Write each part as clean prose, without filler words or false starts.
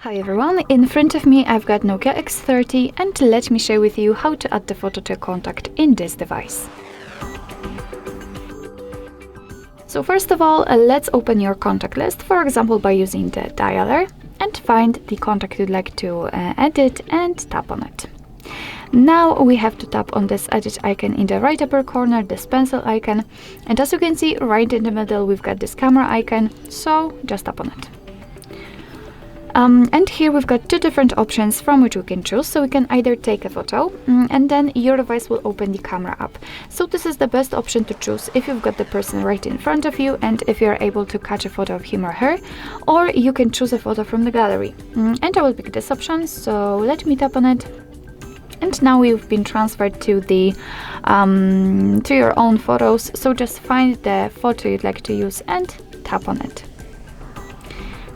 Hi everyone, in front of me I've got NOKIA X30 and let me share with you how to add the photo to a contact in this device. So first of all, let's open your contact list, for example by using the dialer, and find the contact you'd like to edit and tap on it. Now we have to tap on this edit icon in the right upper corner, this pencil icon, and as you can see right in the middle we've got this camera icon, so just tap on it. And here we've got two different options from which we can choose. So we can either take a photo and then your device will open the camera app. So this is the best option to choose if you've got the person right in front of you and if you're able to catch a photo of him or her, or you can choose a photo from the gallery. And I will pick this option, so let me tap on it. And now we've been transferred to the to your own photos. So just find the photo you'd like to use and tap on it.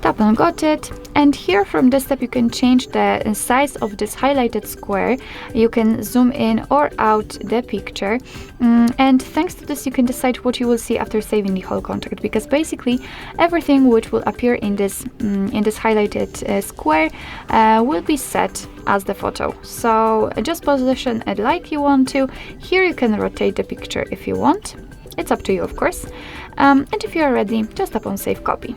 Tap on got it, and here from this step you can change the size of this highlighted square. You can zoom in or out the picture, and thanks to this you can decide what you will see after saving the whole contact, because basically everything which will appear in this highlighted square will be set as the photo. So just position it like you want to. Here you can rotate the picture if you want, it's up to you of course, and if you are ready just tap on save copy.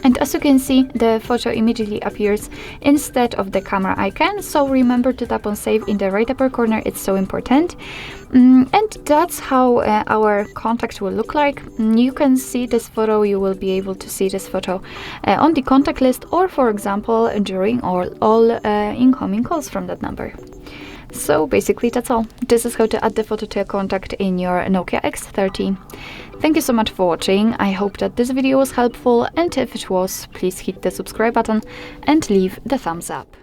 And as you can see, the photo immediately appears instead of the camera icon, so remember to tap on save in the right upper corner, it's so important. And that's how our contact will look like. You can see this photo, you will be able to see this photo on the contact list, or for example during all incoming calls from that number. So basically that's all. This is how to add the photo to a contact in your NOKIA X30. Thank you so much for watching. I hope that this video was helpful, and if it was, please hit the subscribe button and leave the thumbs up.